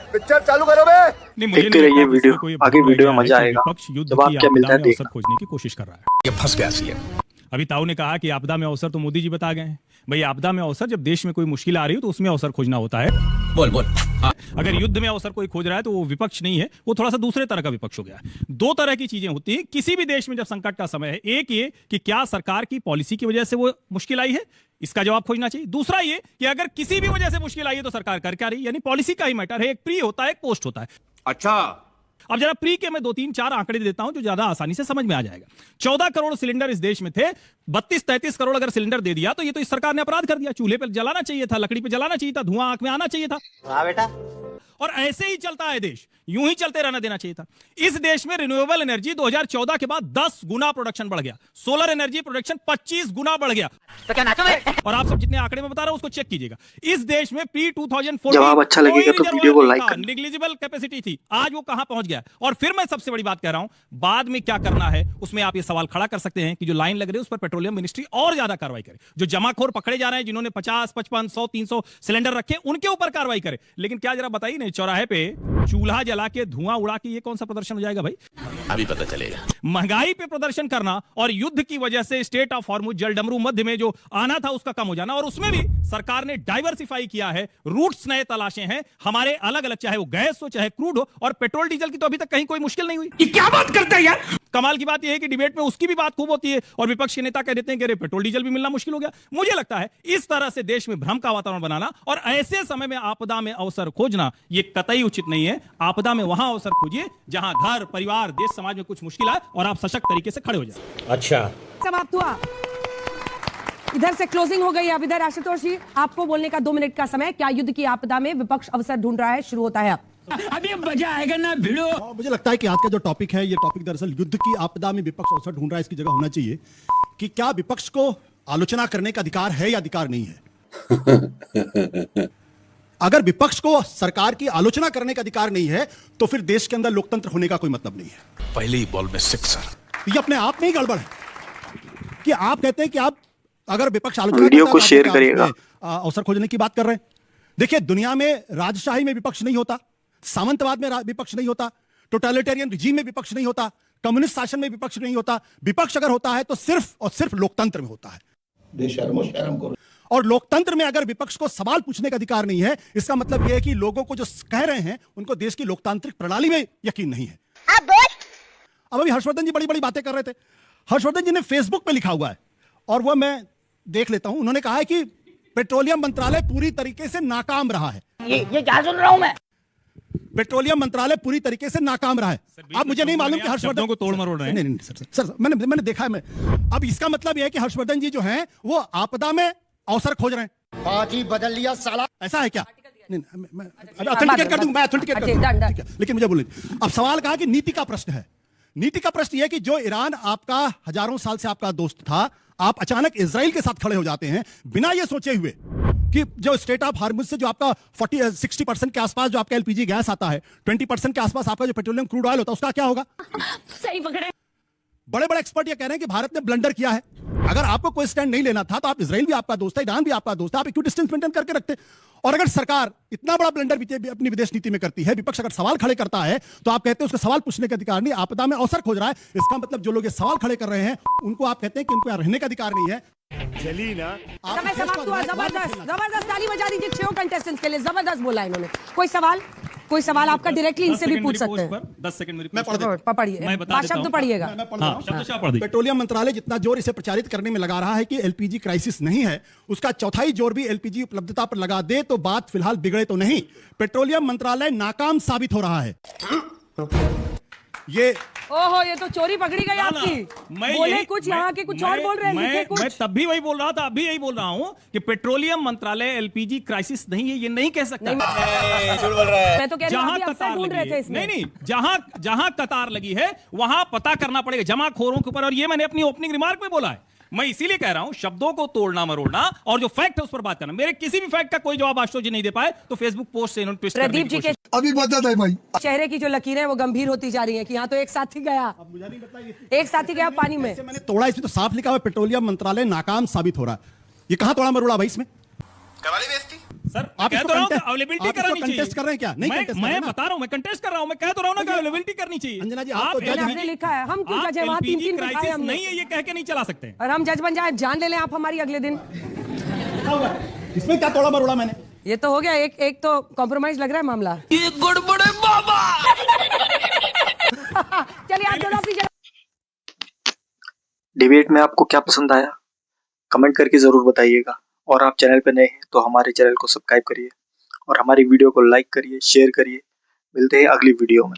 Picture चालू करो बे। नहीं, मुझे देखते रहिए वीडियो, आगे वीडियो में मजा आएगा। विपक्ष युद्ध जब आप की क्या मिलता है आपदा में अवसर देखना। खोजने की कोशिश कर रहा है। ये फंस गया सीएम। अभी ताऊ ने कहा कि आपदा में अवसर तो मोदी जी बता गए हैं। भाई आपदा में अवसर, जब देश में कोई मुश्किल आ रही हो तो उसमें अवसर खोजना होता है। बोल बोल। अगर युद्ध में अवसर कोई खोज रहा है तो वो विपक्ष नहीं है, वो थोड़ा सा दूसरे तरह का विपक्ष हो गया है। दो तरह की चीजें होती हैं किसी भी देश में जब संकट का समय है। एक ये कि क्या सरकार की पॉलिसी की वजह से वो मुश्किल आई है, इसका जवाब खोजना चाहिए। दूसरा ये कि अगर किसी भी वजह से मुश्किल आई है तो सरकार कर क्या रही, यानी पॉलिसी का ही मैटर है। एक प्री होता है, एक पोस्ट होता है। अच्छा, अब जरा प्री के मैं 2-3-4 आंकड़े देता हूं जो ज्यादा आसानी से समझ में आ जाएगा। 14 करोड़ सिलेंडर इस देश में थे। 32-33 करोड़ अगर सिलेंडर दे दिया तो ये तो इस सरकार ने अपराध कर दिया। चूल्हे पे जलाना चाहिए था, लकड़ी पे जलाना चाहिए था, धुआं आंख में आना चाहिए था। हाँ बेटा। और ऐसे ही चलता है देश, यूं ही चलते रहना देना चाहिए था। इस देश में रिन्यूएबल एनर्जी 2014 के बाद 10 गुना प्रोडक्शन बढ़ गया। सोलर एनर्जी प्रोडक्शन 25 गुना बढ़ गया। तो क्या नाचो मैं? और आप सब जितने आंकड़े में बता रहा हूं उसको चेक कीजिएगा। इस देश में प्री 2014 जवाब अच्छा लगेगा तो वीडियो को लाइक करना। नेग्लिजिबल कैपेसिटी थी, आज वो कहां पहुंच गया। और फिर मैं सबसे बड़ी बात कह रहा हूं, बाद में क्या करना है उसमें आप ये सवाल खड़ा कर सकते हैं कि जो लाइन लग रही है उस पर पेट्रोलियम मिनिस्ट्री और ज्यादा कार्रवाई करे। जो जमाखोर पकड़े जा रहे हैं, जिन्होंने 50, 55, 100, 300 सिलेंडर रखे, उनके ऊपर कार्रवाई करे। लेकिन क्या जरा बताइए नहीं, चौराहे पे चूल्हा जला के धुआं उड़ा के ये कौन सा प्रदर्शन हो जाएगा भाई? अभी पता चलेगा। महंगाई पे प्रदर्शन करना और युद्ध की वजह से स्टेट ऑफ हॉर्मुज जलडमरू मध्य में जो आना था उसका कम हो जाना, और उसमें भी सरकार ने डाइवर्सिफाई किया है, रूट्स नए तलाशे हैं हमारे अलग अलग, चाहे वो गैस हो चाहे क्रूड हो। और पेट्रोल डीजल की तो अभी तक कहीं कोई मुश्किल नहीं हुई। ये क्या बात करते हैं यार? कमाल की बात यह है कि डिबेट में उसकी भी बात खूब होती है और विपक्ष के नेता कह देते हैं कि अरे पेट्रोल डीजल भी मिलना मुश्किल हो गया। मुझे लगता है इस तरह से देश में भ्रम का वातावरण बनाना और ऐसे समय में आपदा में अवसर खोजना ये कतई उचित नहीं है। आपदा में वहां अवसर खोजिए जहां घर, परिवार, देश, समाज में कुछ मुश्किल आए और आप सशक्त तरीके से खड़े हो जाए। अच्छा, समाप्त हुआ। इधर से क्लोजिंग हो गई। अब इधर आशुतोष जी, आपको बोलने का 2 मिनट का समय। क्या युद्ध की आपदा में विपक्ष अवसर ढूंढ रहा है? शुरू होता है अब। अभी मजा आएगा ना भिड़ो। मुझे लगता है कि आज का जो टॉपिक है, ये टॉपिक दरअसल युद्ध की आपदा में विपक्ष अवसर ढूंढ रहा है, इसकी जगह होना चाहिए कि क्या विपक्ष को आलोचना करने का अधिकार है या अधिकार नहीं है। अगर विपक्ष को सरकार की आलोचना करने का अधिकार नहीं है तो फिर देश के अंदर लोकतंत्र होने का कोई मतलब नहीं है। पहले ही बॉल में सिक्सर। ये अपने आप में ही गड़बड़ है कि आप कहते हैं कि आप अगर विपक्ष आलोचना वीडियो करता को है, तो शेयर आप करिएगा। उसमें अवसर खोजने की बात कर रहे हैं। देखिए, दुनिया में राजशाही में विपक्ष नहीं होता, सामंतवाद में विपक्ष नहीं होता, टोटलिटेरियन रिजीम में विपक्ष नहीं होता, कम्युनिस्ट शासन में विपक्ष नहीं होता। विपक्ष अगर होता है तो सिर्फ और सिर्फ लोकतंत्र में होता है। और लोकतंत्र में अगर विपक्ष को सवाल पूछने का अधिकार नहीं है, इसका मतलब यह है कि लोगों को जो कह रहे हैं उनको देश की लोकतांत्रिक प्रणाली में यकीन नहीं है। अब अभी हर्षवर्धन जी बड़ी बड़ी बातें कर रहे थे। हर्षवर्धन जी ने फेसबुक पे लिखा हुआ है और वह मैं देख लेता हूं। उन्होंने कहा है कि पेट्रोलियम मंत्रालय पूरी तरीके से नाकाम रहा है। ये क्या सुन रहा हूँ मैं? पेट्रोलियम मंत्रालय पूरी तरीके से नाकाम रहा है। अब मुझे नहीं मालूम कि हर्षवर्धन को तोड़ मरोड़ रहे हैं। नहीं सर, मैंने देखा है। मैं अब इसका मतलब यह है कि हर्षवर्धन जी जो हैं वो आपदा में अवसर खोज रहे हैं। पार्टी बदल लिया साला। ऐसा है क्या? नहीं, मैं ऑथेंटिकेट कर दूं, मैं ऑथेंटिकेट कर दूं। लेकिन मुझे बोलने, अब सवाल कहा कि नीति का प्रश्न है। नीति का प्रश्न यह है कि जो ईरान आपका हजारों साल से आपका दोस्त था, आप अचानक इजराइल के साथ खड़े हो जाते हैं बिना यह सोचे हुए कि जो स्टेट ऑफ हार्मुज से जो आपका 60% के आसपास जो आपका एलपीजी गैस आता है, 20% के आसपास आपका जो पेट्रोलियम क्रूड ऑयल होता है, उसका क्या होगा? सही पकड़े। बड़े बड़े एक्सपर्ट ये कह रहे हैं कि भारत ने ब्लंडर किया है। अगर आपको कोई स्टैंड नहीं लेना था तो आप, इजराइल भी आपका दोस्त है, ईरान भी आपका दोस्त है, आप क्यों डिस्टेंस मेंटेन करके रखते? और अगर सरकार इतना बड़ा ब्लंडर अपनी विदेश नीति में करती है, विपक्ष अगर सवाल खड़े करता है तो आप कहते हैं उसका सवाल पूछने का अधिकार नहीं, आपदा में अवसर खोज रहा है। इसका मतलब जो लोग ये सवाल खड़े कर रहे हैं उनको आप कहते हैं कि उनको यहाँ रहने का अधिकार नहीं है। चली ना। समय समाप्त हुआ। जबरदस्त ताली बजा दीजिए 6 कंटेस्टेंट्स के लिए। जबरदस्त बोला इन्होंने। कोई सवाल आपका डायरेक्टली इनसे भी पूछ सकते हैं। 10 सेकंड मेरी मैं पढ़ देता हूं। पढ़िए, शब्द पढ़िएगा। पेट्रोलियम मंत्रालय जितना जोर इसे प्रचारित करने में लगा रहा है कि एलपीजी क्राइसिस नहीं है, उसका चौथाई जोर भी एलपीजी उपलब्धता पर लगा दे तो बात फिलहाल बिगड़े तो नहीं। पेट्रोलियम मंत्रालय नाकाम साबित हो रहा है। ये ओहो, ये तो चोरी पकड़ी गई आपकी। बोले कुछ, यहाँ के कुछ और बोल रहे हैं। मैं तब भी वही बोल रहा था, अभी यही बोल रहा हूँ कि पेट्रोलियम मंत्रालय एलपीजी क्राइसिस नहीं है, ये नहीं कह सकता। झूठ बोल रहा है। मैं तो कह रही हूं, जहां अभी अवसर कतार ढूंढ रहे लगी थे है, इसमें। नहीं, जहां कतार लगी है वहां पता करना पड़ेगा जमाखोरों के ऊपर। और ये मैंने अपनी ओपनिंग रिमार्क में बोला है। मैं इसीलिए कह रहा हूं शब्दों को तोड़ना मरोड़ना और जो फैक्ट है उस पर बात करना। मेरे किसी भी फैक्ट का कोई जवाब आशुतोष जी नहीं दे पाए तो फेसबुक पोस्ट से इन्होंने ट्विस्ट करने प्रदीप की जी कोशिश के अभी बता दे भाई। चेहरे की जो लकीरें वो गंभीर होती जा रही हैं कि यहाँ तो एक साथी गया, एक साथी गया पानी में। मैंने तोड़ा, इसमें तो साफ लिखा हुआ पेट्रोलियम मंत्रालय नाकाम साबित हो रहा है। ये कहां तोड़ा मरोड़ा भाई? इसमें करवा ली बेइज्जती। सर आप कह इसको तो रहा हूं contest- अवेलेबिलिटी आप इसको करानी चाहिए। contest कर रहे हैं क्या? नहीं contest कर रहे मैं हैं ना। बता रहा हूं, मैं कंटेस्ट कर रहा हूं, मैं कह तो रहा हूं ना कि अवेलेबिलिटी करनी चाहिए। अंजना जी, आप तो जज आपने लिखा है, हम क्यों जज हैं? वहां 3-3 बिठाए क्राइसिस हमने। नहीं है, ये कह के नहीं चला सकते। और हम जज बन जाए, जान ले लें आप हमारी अगले दिन। क्या हुआ? इसमें क्या तोड़ा मरोड़ा मैंने? ये तो हो गया, एक तो कॉम्प्रोमाइज लग रहा है मामला। ये गड़बड़ है बाबा। चलिए आप दोनों अपनी जगह। डिबेट में आपको क्या पसंद आया कमेंट करके जरूर बताइएगा, और आप चैनल पर नए हैं तो हमारे चैनल को सब्सक्राइब करिए और हमारी वीडियो को लाइक करिए, शेयर करिए। मिलते हैं अगली वीडियो में।